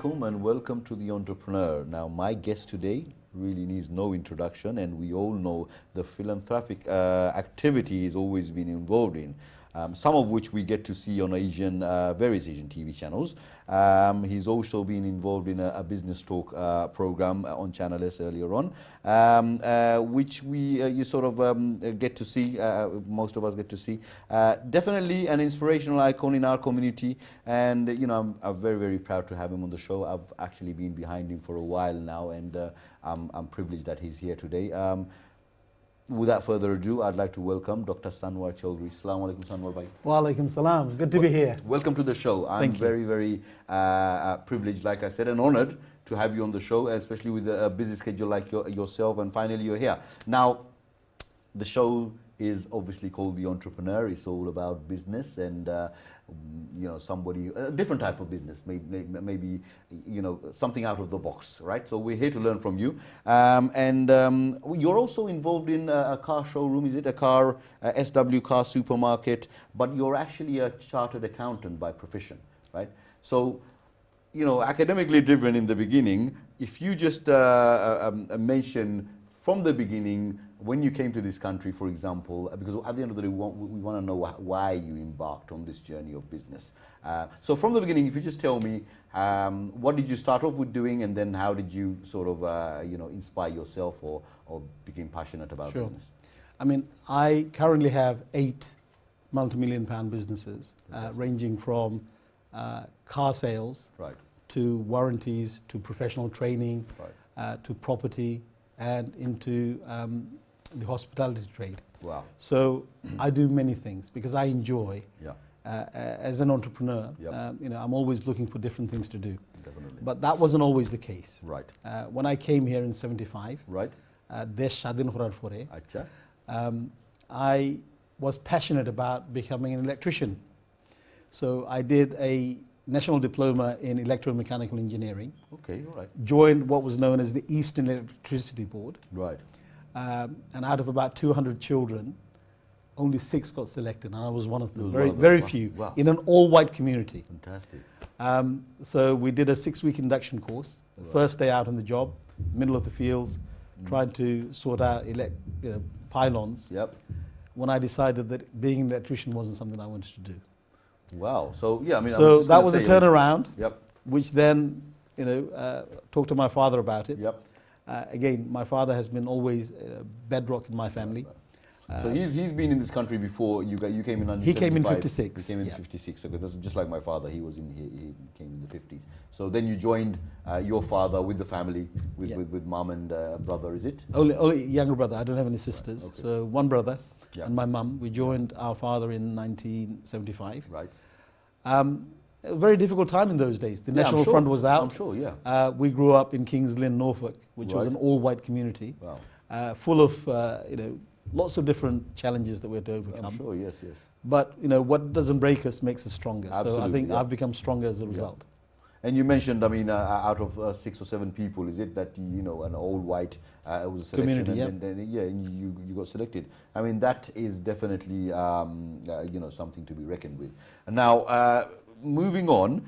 alaikum and welcome to The Entrepreneur. Now, my guest today really needs no introduction, and we all know the philanthropic activity he's always been involved in. Some of which we get to see on various Asian TV channels. He's also been involved in a business talk program on Channel S earlier on, which you sort of get to see, most of us get to see. Definitely an inspirational icon in our community, and I'm very, very proud to have him on the show. I've actually been behind him for a while now, and I'm privileged that he's here today. Without further ado, I'd like to welcome Dr. Sanawar Chowdhury. Assalamu alaikum, Sanawar bhai. Wa alaikum salam. Good to be here. Welcome to the show. I'm very, very privileged, like I said, and honored to have you on the show, especially with a busy schedule like yourself, and finally you're here. Now, the show is obviously called The Entrepreneur. It's all about business and somebody, a different type of business, maybe something out of the box, right? So we're here to learn from you. You're also involved in a car showroom. Is it a car, SW car supermarket? But you're actually a chartered accountant by profession, right? So, academically driven in the beginning. If you just mention from the beginning, when you came to this country, for example, because at the end of the day, we want to know why you embarked on this journey of business. So from the beginning, if you just tell me, what did you start off with doing, and then how did you sort of, inspire yourself or became passionate about business? I mean, I currently have 8 multi-million-pound businesses, ranging from car sales, right, to warranties, to professional training, right, to property, and into the hospitality trade. Wow. So I do many things because I enjoy. Yeah. As an entrepreneur, yep, I'm always looking for different things to do. Definitely. But that wasn't always the case. Right. When I came here in '75, right, I was passionate about becoming an electrician. So I did a national diploma in electromechanical engineering. Okay, all right. Joined what was known as the Eastern Electricity Board. Right. And out of about 200 children, only 6 got selected, and I was one of them. Very, very few, wow, in an all-white community. Fantastic. So we did a 6-week induction course. Right. First day out in the job, middle of the fields, trying to sort out pylons. Yep. When I decided that being an electrician wasn't something I wanted to do. Wow. So yeah, I mean. So that was a turnaround. Yep. Which then, talked to my father about it. Yep. Again, my father has been always bedrock in my family. So he's been in this country before you came in 1975. He came in '56. He came in '56. Okay, that's just like my father. He came in the '50s. So then you joined your father with the family, with mom and brother. Is it? Only younger brother. I don't have any sisters. Okay. So one brother, yeah, and my mum. We joined our father in 1975. Right. A very difficult time in those days. The National Front was out. I'm sure, yeah. We grew up in Kings Lynn, Norfolk, which was an all-white community. Wow. Full of, lots of different challenges that we had to overcome. I'm sure, yes, yes. But, what doesn't break us makes us stronger. Absolutely, so I think yeah, I've become stronger as a result. And you mentioned, I mean, out of 6 or 7 people, is it that, an all-white was a selection? Community, and then you got selected. I mean, that is definitely, something to be reckoned with. And now, moving on,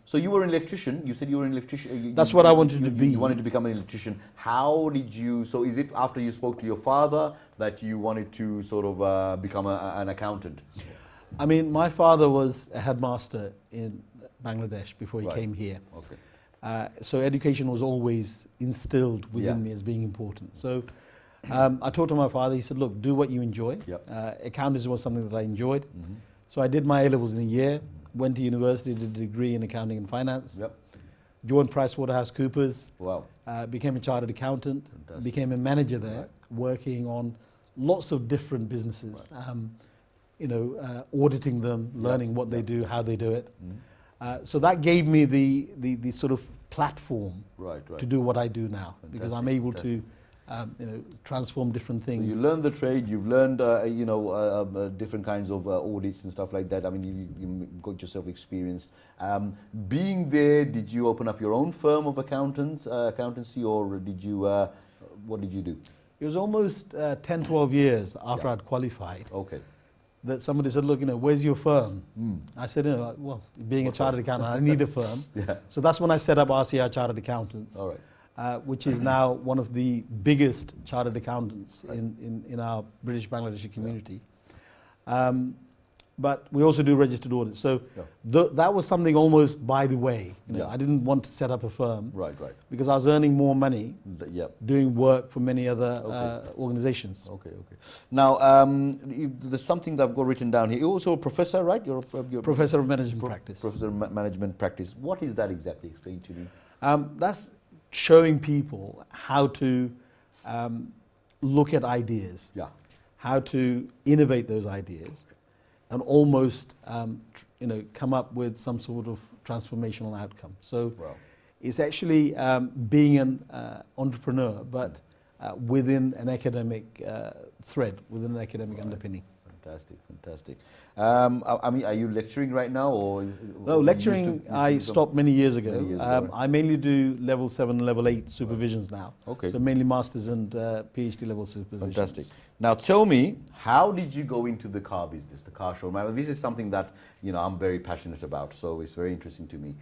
so you were an electrician. You said you were an electrician. That's what I wanted to be. You wanted to become an electrician. How did you? So is it after you spoke to your father that you wanted to sort of become an accountant? I mean, my father was a headmaster in Bangladesh before he came here. Okay. So education was always instilled within me as being important. So I talked to my father. He said, "Look, do what you enjoy." Yep. Accounting was something that I enjoyed. Mm-hmm. So I did my A-levels in a year. Went to university, did a degree in accounting and finance. Yep. Joined PricewaterhouseCoopers. Wow. Became a chartered accountant. Fantastic. Became a manager there, working on lots of different businesses. Auditing them, learning what they do, how they do it. Mm-hmm. So that gave me the sort of platform to do what I do now. Fantastic. Because I'm able to transform different things. So you learned the trade, you've learned, different kinds of audits and stuff like that. I mean, you got yourself experienced. Being there, did you open up your own firm of accountancy, or did you, what did you do? It was almost 10, 12 years after I'd qualified. Okay. that somebody said, look, where's your firm? I said, well, being a chartered accountant, I need a firm. Yeah. So that's when I set up RCI Chartered Accountants, All right. which is now one of the biggest chartered accountants in our British Bangladeshi community. But we also do registered audits. So that was something almost by the way. I didn't want to set up a firm because I was earning more money doing work for many other organizations. Okay. Now, there's something that I've got written down here. You're also a professor, right? You're Professor of Management Practice. Professor of Management Practice. What is that exactly? Explain to me. That's showing people how to look at ideas, how to innovate those ideas, and almost come up with some sort of transformational outcome. So it's actually being an entrepreneur, but within an academic thread, within an academic underpinning. Fantastic. I mean, are you lecturing right now, or no? Lecturing, I stopped many years ago. I mainly do level 7, level 8 supervisions now. Okay. So mainly masters and PhD level supervisions. Fantastic. Now tell me, how did you go into the car business, the car showroom? I mean, this is something that I'm very passionate about, so it's very interesting to me.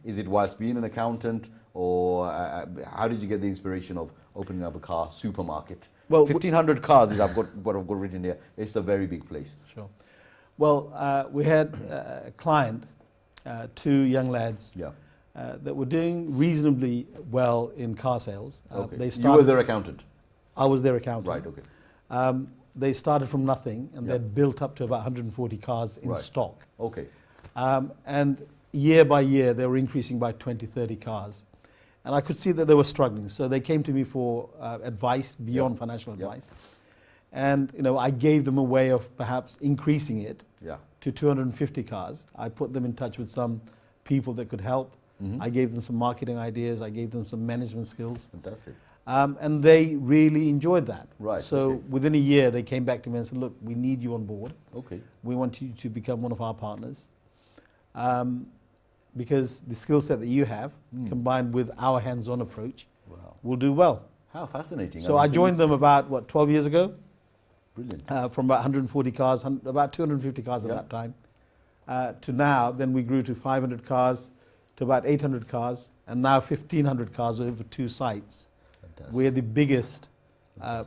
Is it whilst being an accountant, or how did you get the inspiration of opening up a car supermarket? Well, 1,500 cars is what I've got written here. It's a very big place. Sure. Well, we had a client, 2 young lads, that were doing reasonably well in car sales. Okay. You were their accountant? I was their accountant. Right, okay. They started from nothing, and they'd built up to about 140 cars in stock. Okay. And year by year, they were increasing by 20, 30 cars. And I could see that they were struggling. So they came to me for advice beyond financial advice. And I gave them a way of perhaps increasing it to 250 cars. I put them in touch with some people that could help. I gave them some marketing ideas. I gave them some management skills. Fantastic. And they really enjoyed that. Right. So within a year, they came back to me and said, look, we need you on board. Okay. We want you to become one of our partners. Because the skill set that you have, combined with our hands-on approach, will do well. How fascinating. So I joined them about, 12 years ago? Brilliant. From about 140 cars, about 250 cars at that time, to now. Then we grew to 500 cars, to about 800 cars, and now 1,500 cars over 2 sites. Fantastic. We're the biggest,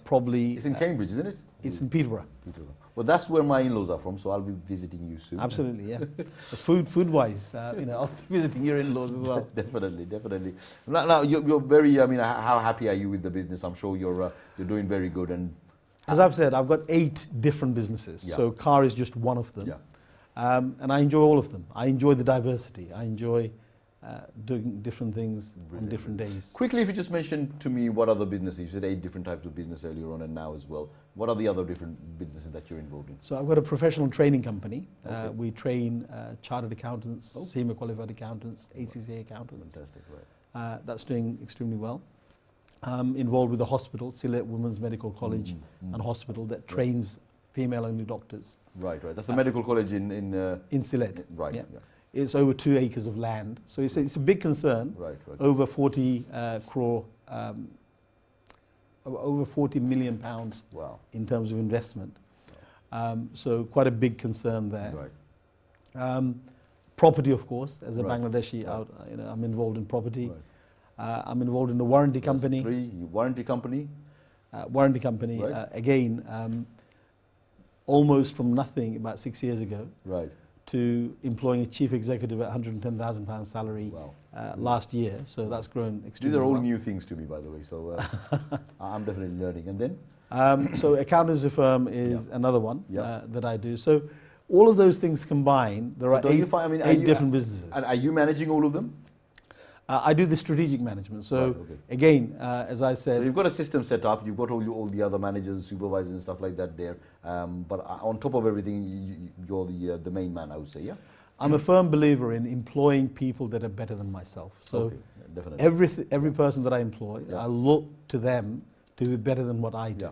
probably... It's in Cambridge, isn't it? It's in Peterborough. Well, that's where my in-laws are from, so I'll be visiting you soon. Absolutely, yeah. Food-wise, I'll be visiting your in-laws as well. Definitely. Now you're very. I mean, how happy are you with the business? I'm sure you're doing very good. And as I've said, I've got 8 different businesses. So car is just one of them, and I enjoy all of them. I enjoy the diversity. I enjoy doing different things on different days. Quickly, if you just mention to me what other businesses, you said 8 different types of business earlier on and now as well. What are the other different businesses that you're involved in? So I've got a professional training company. We train chartered accountants, SEMA qualified accountants, ACCA accountants. Fantastic, right. That's doing extremely well. Involved with the hospital, Sylhet Women's Medical College and Hospital that trains female-only doctors. Right. That's the medical college in Sylhet. Right. Yeah. It's over 2 acres of land, so it's a big concern. Right. Over 40 crore, over 40 million pounds in terms of investment. So quite a big concern there. Right. Property, of course, as a Bangladeshi, I'm involved in property. Right. I'm involved in the warranty company. Warranty company. Warranty company. Right. Again, almost from nothing about 6 years ago. Right. To employing a chief executive at £110,000 salary last year. So that's grown extremely These are all well. new things to me, by the way. So I'm definitely learning. And then? So accountancy firm is another one that I do. So all of those things combined, there are 8 different businesses. And are you managing all of them? I do the strategic management. So again, as I said, so you've got a system set up. You've got all the other managers, supervisors, and stuff like that there. But on top of everything, you're the main man, I would say. Yeah. I'm a firm believer in employing people that are better than myself. So every person that I employ, I look to them to be better than what I do.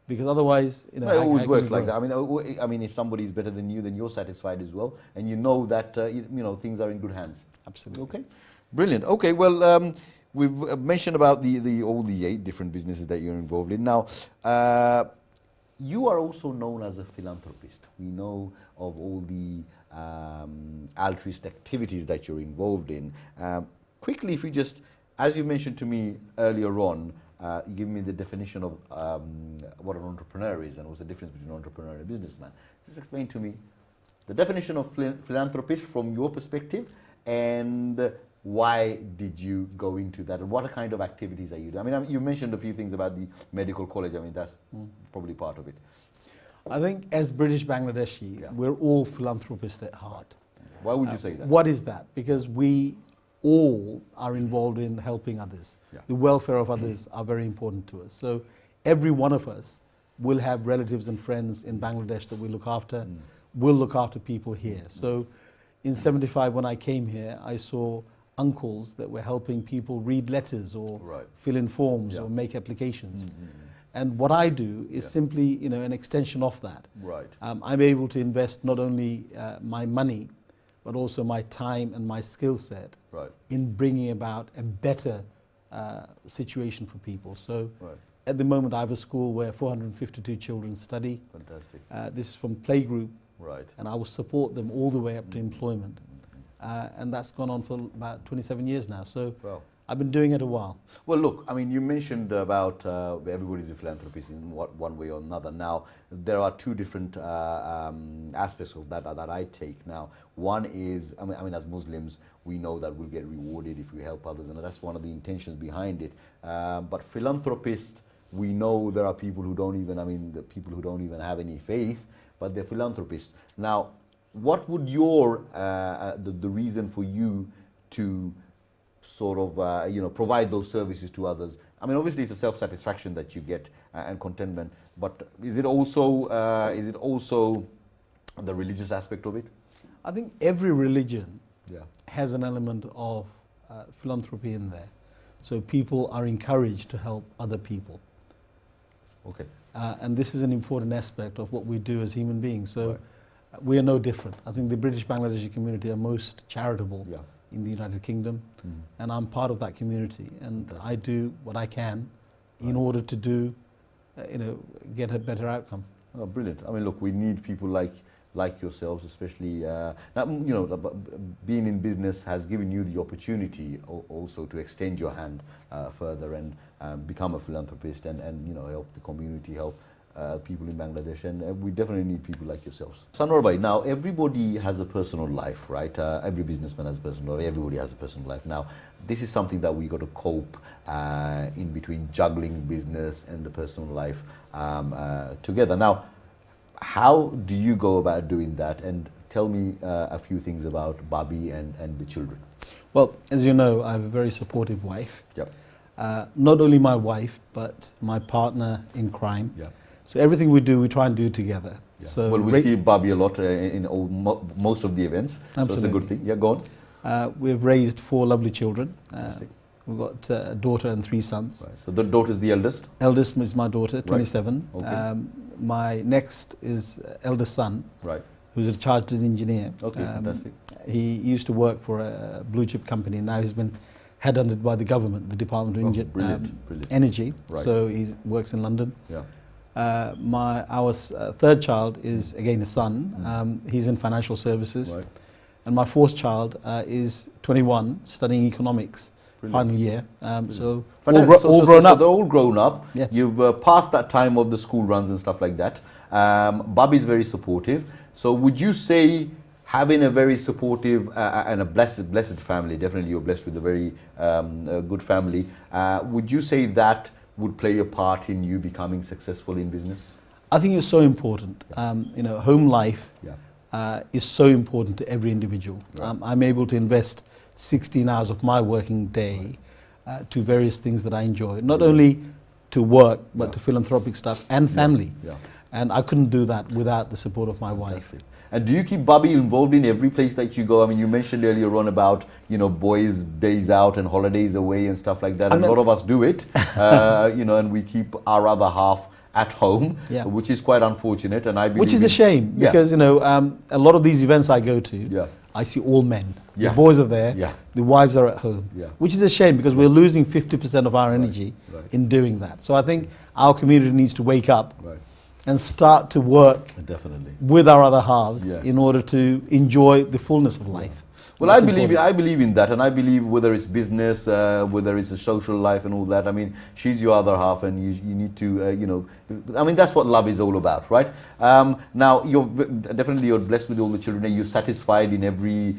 Because otherwise, it always works like that. I mean, if somebody is better than you, then you're satisfied as well, and you know that things are in good hands. Absolutely. Okay. Brilliant. Okay, well, we've mentioned about all the 8 different businesses that you're involved in. Now, you are also known as a philanthropist. We know of all the altruist activities that you're involved in. Quickly, if you just, as you mentioned to me earlier on, give me the definition of what an entrepreneur is and what's the difference between an entrepreneur and a businessman. Just explain to me the definition of philanthropist from your perspective, and why did you go into that, and what kind of activities are you doing? I mean, you mentioned a few things about the medical college. I mean, that's probably part of it. I think as British Bangladeshi, we're all philanthropists at heart. Why would you say that? What is that? Because we all are involved in helping others. The welfare of others are very important to us. So every one of us will have relatives and friends in Bangladesh that we look after. We'll look after people here. So in 75, when I came here, I saw uncles that were helping people read letters or fill in forms or make applications. And what I do is simply, an extension of that. I'm able to invest not only my money, but also my time and my skill set in bringing about a better situation for people. So at the moment, I have a school where 452 children study. Fantastic. This is from playgroup, and I will support them all the way up to employment. And that's gone on for about 27 years now. So I've been doing it a while. Well, look, I mean, you mentioned about everybody's a philanthropist in one way or another. Now, there are two different aspects of that I take. Now, one is, I mean, as Muslims, we know that we'll get rewarded if we help others, and that's one of the intentions behind it. But philanthropists, we know there are people who don't even, the people who don't even have any faith, but they're philanthropists. Now, what would your, the reason for you to sort of, provide those services to others? I mean, obviously it's a self-satisfaction that you get and contentment, but is it also the religious aspect of it? I think every religion has an element of philanthropy in there. So people are encouraged to help other people. Okay. And this is an important aspect of what we do as human beings. So we are no different. I think the British Bangladeshi community are most charitable in the United Kingdom, and I'm part of that community, and I do what I can in order to do, get a better outcome. Oh, brilliant. I mean, look, we need people like yourselves, especially, being in business has given you the opportunity also to extend your hand further and become a philanthropist and help the community, help people in Bangladesh, and we definitely need people like yourselves. Sanawar bhai, now everybody has a personal life, right? Every businessman has a personal life, everybody has a personal life. Now, this is something that we got to cope in between juggling business and the personal life together. Now, how do you go about doing that? And tell me a few things about Bobby and the children. Well, as you know, I have a very supportive wife. Yep. Not only my wife, but my partner in crime. Yep. So everything we do, we try and do together. Yeah. So well, we see Bobby a lot in most of the events. Absolutely. So it's a good thing. Yeah, go on. We've raised 4 lovely children. We've got a daughter and 3 sons. Right. So the daughter's the eldest? Eldest is my daughter, 27. Right. Okay. My next is eldest son, right, who's a chartered engineer. Okay, fantastic. He used to work for a blue chip company. Now he's been headhunted by the government, the Department of Energy. Right. So he works in London. Yeah. Our third child is again a son. He's in financial services. Right. And my fourth child is 21, studying economics. Final year. So all grown up. So they're all grown up. Yes. You've passed that time of the school runs and stuff like that. Bobby's very supportive. So would you say having a very supportive and a blessed family, definitely you're blessed with a very good family, would you say that would play a part in you becoming successful in business? I think it's so important. Home life is so important to every individual. Right. I'm able to invest 16 hours of my working day to various things that I enjoy, not only to work, but to philanthropic stuff and family. Yeah. And I couldn't do that without the support of my wife. And do you keep Bobby involved in every place that you go? I mean, you mentioned earlier on about, boys' days out and holidays away and stuff like that. And a lot of us do it, and we keep our other half at home, which is quite unfortunate. And I believe which is a shame because, a lot of these events I go to, I see all men. The boys are there, the wives are at home, which is a shame because we're losing 50% of our energy in doing that. So I think our community needs to wake up and start to work definitely with our other halves Yeah. in order to enjoy the fullness of life. Well, That's I believe important. I believe in that, and I believe whether it's business, whether it's a social life, and all that. I mean, she's your other half, and you need to, you know, I mean, that's what love is all about, right? Now, definitely you're blessed with all the children. You're satisfied in every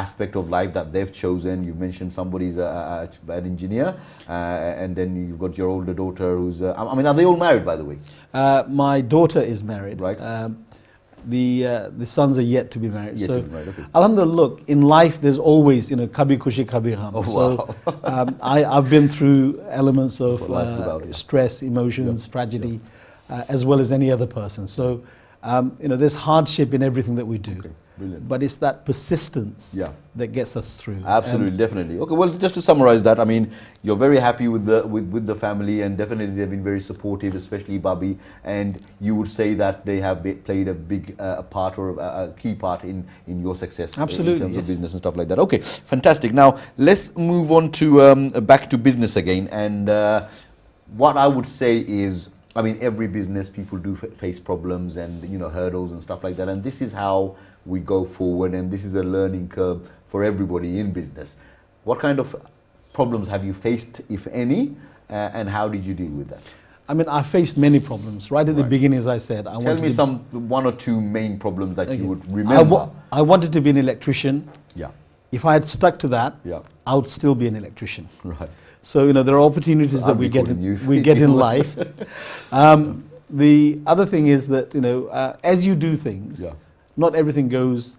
aspect of life that they've chosen. You mentioned somebody's an engineer, and then you've got your older daughter who's. I mean, are they all married, by the way? My daughter is married. Right. The sons are yet to be married. Yet so, to be married, okay. Alhamdulillah, look, in life there's always, you know, kabhi khushi, kabhi gham. Oh, so, wow. I've been through elements of what life's about, yeah. stress, emotions, tragedy, as well as any other person. So, you know, there's hardship in everything that we do. Okay, brilliant. But it's that persistence Yeah. that gets us through. Absolutely, definitely. Okay, well, just to summarize that, I mean, you're very happy with the family, and definitely they've been very supportive, especially Bobby. And you would say that they have played a big part or a key part in your success. Absolutely, in terms yes. of business and stuff like that. Okay, fantastic. Now let's move on to back to business again. And what I would say is, I mean, every business people do face problems and, you know, hurdles and stuff like that. And this is how we go forward, and this is a learning curve for everybody in business. What kind of problems have you faced, if any, and how did you deal with that? I mean, I faced many problems. Right at the Right. beginning, as I said, I Tell wanted me to, some one or two main problems that Okay. you would remember. I wanted to be an electrician. Yeah, If I had stuck to that, yeah, I would still be an electrician. right. So, you know, there are opportunities I'll that be we get calling you. we get in life. The other thing is that, you know, as you do things, Yeah, not everything goes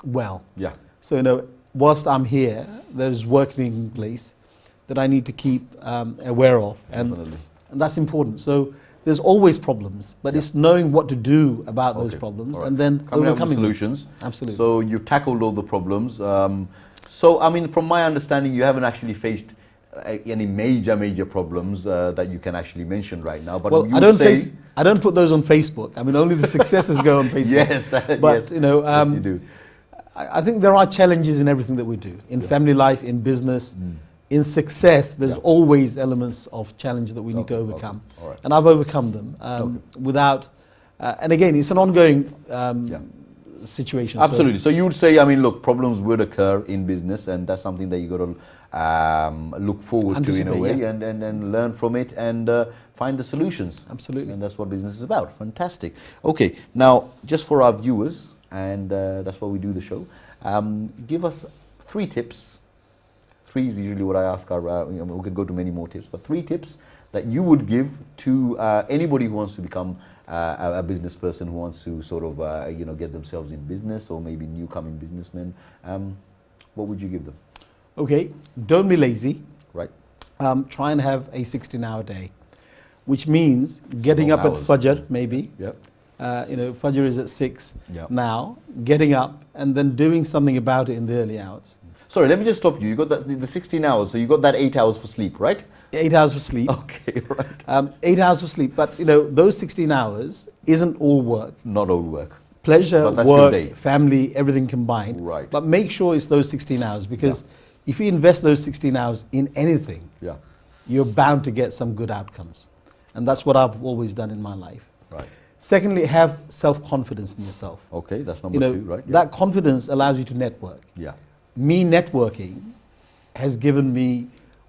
well. yeah, So, you know, whilst I'm here, there's work taking place that I need to keep aware of, definitely. and that's important. So there's always problems, but it's knowing what to do about those Okay, problems all right. and then Coming up with overcoming them. solutions. Absolutely. So you tackled all the problems. So, I mean, from my understanding, you haven't actually faced any major problems that you can actually mention right now. But Well, you I would don't say, I don't put those on Facebook. I mean, only the successes go on Facebook. yes, But yes, you know, yes, you do. I think there are challenges in everything that we do, in family life, in business, in success. There's Yeah. always elements of challenge that we need to Okay, overcome, okay, all right. and I've overcome them without. And again, it's an ongoing situation. so- Absolutely. So you would say, I mean, look, problems would occur in business, and that's something that you got to look forward to in a Anticipate, way, yeah. and learn from it and find the solutions. Absolutely. And that's what business is about. Fantastic. Okay, now just for our viewers, and that's why we do the show. Give us 3 tips. 3 is usually what I ask our. We could go to many more tips, but 3 tips that you would give to anybody who wants to become a business person, who wants to sort of you know, get themselves in business, or maybe new coming businessmen. What would you give them? Okay, don't be lazy. Right. Try and have a 16-hour day, which means getting long up at hours. Fajr, maybe. Yep. You know, Fajr is at 6 Yeah. now. Getting up and then doing something about it in the early hours. Sorry, let me just stop you. You got that, the 16 hours, so you got that 8 hours for sleep, right? 8 hours of sleep. Okay, right. 8 hours of sleep, but you know, those 16 hours isn't all work. Not all work. Pleasure, But that's your day. work, family, everything combined. Right. But make sure it's those 16 hours, because if you invest those 16 hours in anything, Yeah. you're bound to get some good outcomes. And that's what I've always done in my life. Right. Secondly, have self-confidence in yourself. Okay, that's number You know, 2, right? Yeah. that confidence allows you to network. Yeah. Me networking has given me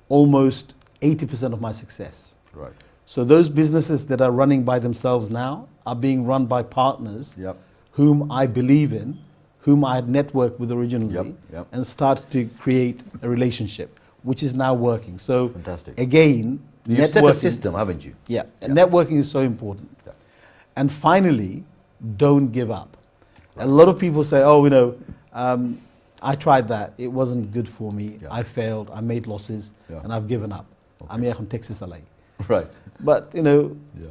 almost 80% of my success. Right. So those businesses that are running by themselves now are being run by partners Yep. whom I believe in, whom I had networked with originally, Yep, yep. and started to create a relationship, which is now working. So Fantastic. again, You've set a system, haven't you? Yeah, and Yeah. networking is so important. Yeah. And finally, don't give up. A lot of people say, oh, you know, I tried that. It wasn't good for me. Yeah. I failed. I made losses, Yeah. and I've given up. Okay. I'm here from Texas, LA. Right. But, you know, Yeah.